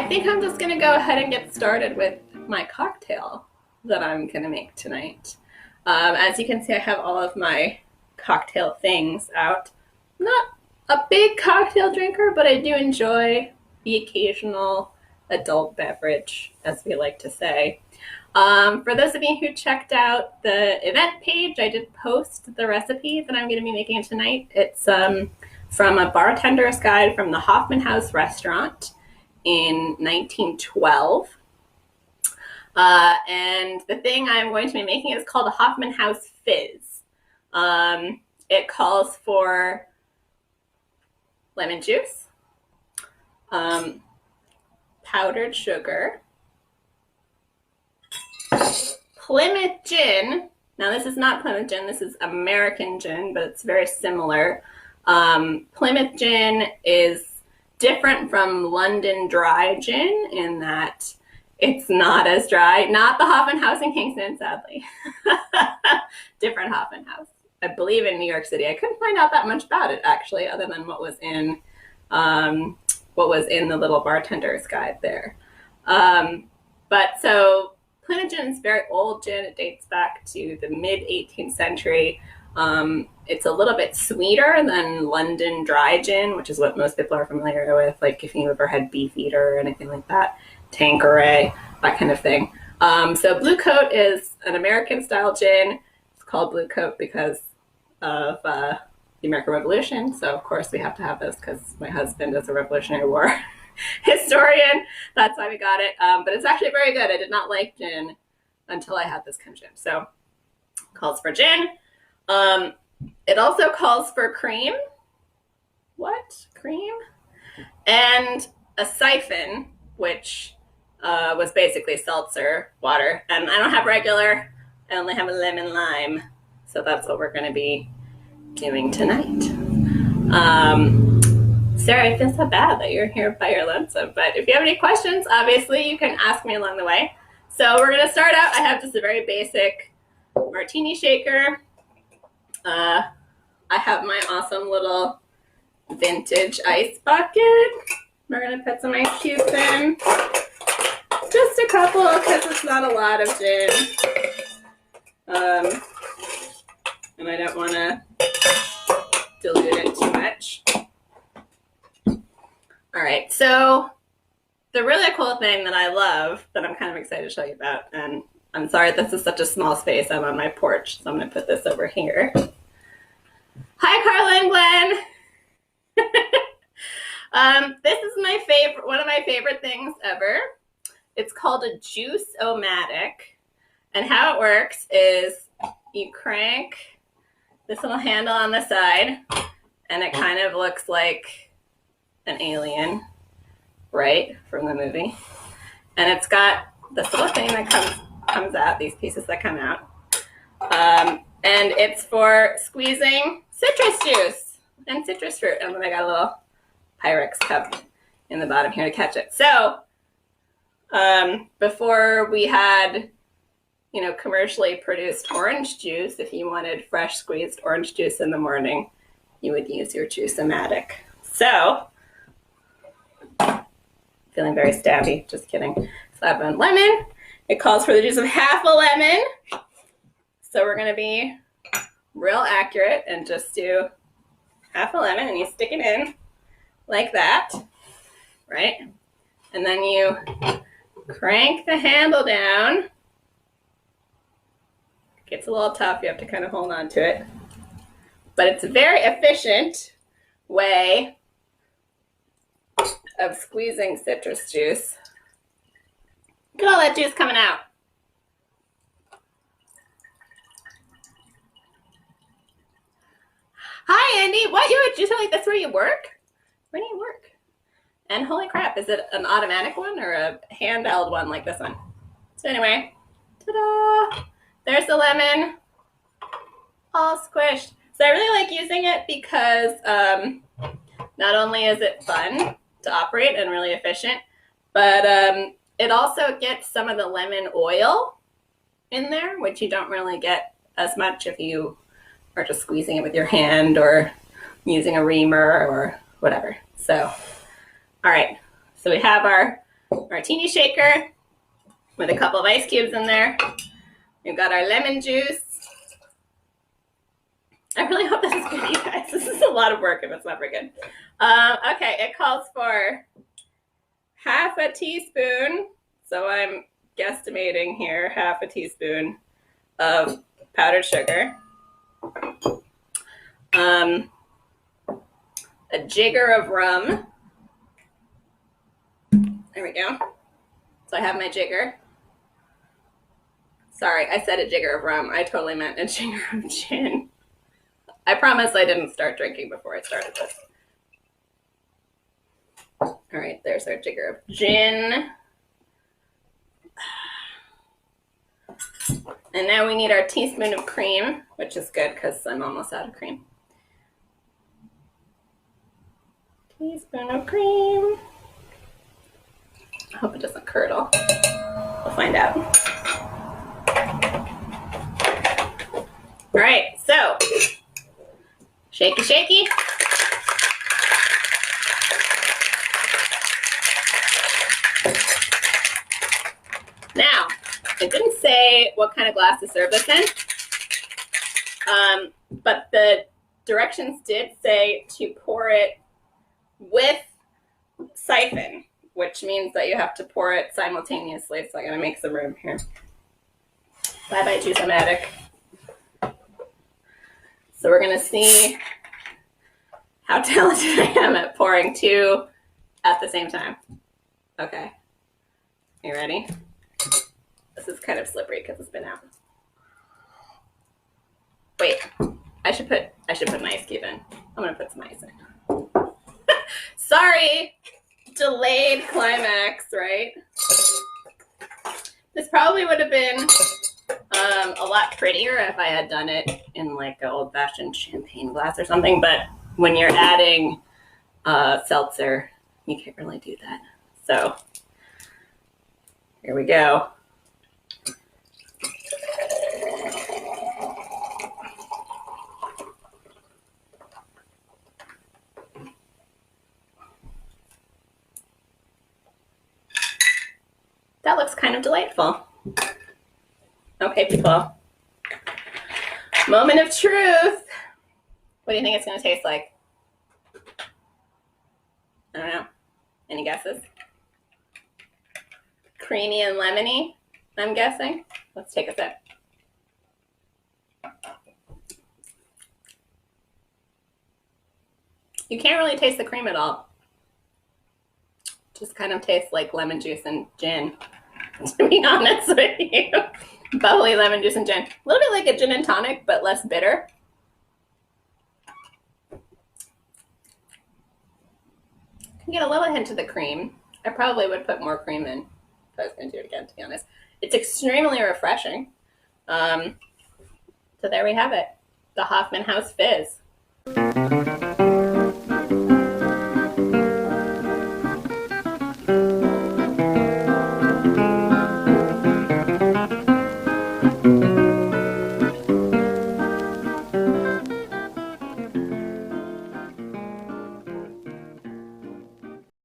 I think I'm just gonna go ahead and get started with my cocktail that I'm gonna make tonight. As you can see, I have all of my cocktail things out. I'm not a big cocktail drinker, but I do enjoy the occasional adult beverage, as we like to say. For those of you who checked out the event page, I did post the recipe that I'm going to be making tonight. It's from a bartender's guide from the Hoffman House restaurant in 1912. And the thing I'm going to be making is called a Hoffman House Fizz. It calls for lemon juice, powdered sugar, Plymouth gin. Now this is not Plymouth gin, this is American gin, but it's very similar. Plymouth gin is different from London dry gin in that it's not as dry. Not the Hoffman House in Kingston, sadly. Different Hoffman House. I believe in New York City. I couldn't find out that much about it actually, other than what was in the little bartender's guide there. But so Plymouth gin is very old gin. It dates back to the mid 18th century. It's a little bit sweeter than London dry gin, which is what most people are familiar with, like if you ever had Beefeater or anything like that, Tanqueray, that kind of thing. So Blue Coat is an American style gin. It's called Blue Coat because of the American Revolution. So of course we have to have this because my husband is a Revolutionary War historian. That's why we got it. But it's actually very good. I did not like gin until I had this kind of gin. So it calls for gin. It also calls for cream. What? Cream? And a siphon, which was basically seltzer water. And I don't have regular. I only have a lemon lime. So that's what we're going to be doing tonight. Sarah, I feel so bad that you're here by your lonesome, but if you have any questions, obviously you can ask me along the way. So we're going to start out. I have just a very basic martini shaker. I have my awesome little vintage ice bucket. We're going to put some ice cubes in. Just a couple because it's not a lot of gin. And I don't want to dilute it too much. All right, so the really cool thing that I love that I'm kind of excited to show you about, and I'm sorry this is such a small space, I'm on my porch, so I'm going to put this over here. Hi, Carla and Glenn. This is my favorite, one of my favorite things ever. It's called a Juice-O-Matic, and how it works is you crank this little handle on the side, and it kind of looks like an alien, right, from the movie. And it's got this little thing that comes out, these pieces that come out. And it's for squeezing citrus juice and citrus fruit. And then I got a little Pyrex cup in the bottom here to catch it. So before we had, commercially produced orange juice, if you wanted fresh squeezed orange juice in the morning, you would use your Juice-O-Matic. So, feeling very stabby, just kidding. Slab on lemon. It calls for the juice of half a lemon. So we're going to be real accurate and just do half a lemon, and you stick it in like that, right? And then you crank the handle down. It gets a little tough, you have to kind of hold on to it. But it's a very efficient way of squeezing citrus juice. Look at all that juice coming out. Hi, Andy. What? You have juice like this where you work? Where do you work? And holy crap, is it an automatic one or a handheld one like this one? So anyway, ta-da! There's the lemon, all squished. So I really like using it because not only is it fun to operate and really efficient, but it also gets some of the lemon oil in there, which you don't really get as much if you are just squeezing it with your hand or using a reamer or whatever. So, all right. So we have our martini shaker with a couple of ice cubes in there. We've got our lemon juice. I really hope this is good, you guys. This is a lot of work if it's not very good. Okay, it calls for half a teaspoon. So I'm guesstimating here, half a teaspoon of powdered sugar. A jigger of rum. There we go. So I have my jigger. Sorry, I said a jigger of rum. I totally meant a jigger of gin. I promise I didn't start drinking before I started this. All right, there's our jigger of gin. And now we need our teaspoon of cream, which is good because I'm almost out of cream. Teaspoon of cream. I hope it doesn't curdle. We'll find out. All right, so shaky, shaky. Now, it didn't say what kind of glass to serve this in, but the directions did say to pour it with siphon, which means that you have to pour it simultaneously. So I'm gonna make some room here. Bye-bye, Juice-O-Matic. So we're gonna see how talented I am at pouring two at the same time. Okay, you ready? This is kind of slippery because it's been out. Wait, I should put an ice cube in. I'm gonna put some ice in. Sorry, delayed climax, right? This probably would have been a lot prettier if I had done it in like an old-fashioned champagne glass or something, but when you're adding seltzer, you can't really do that. So here we go. That looks kind of delightful. Okay, people. Moment of truth. What do you think it's going to taste like? I don't know. Any guesses? Creamy and lemony, I'm guessing. Let's take a sip. You can't really taste the cream at all. Just kind of tastes like lemon juice and gin, to be honest with you. Bubbly lemon juice and gin. A little bit like a gin and tonic, but less bitter. You can get a little hint of the cream. I probably would put more cream in if I was going to do it again, to be honest. It's extremely refreshing. So there we have it. The Hoffman House Fizz.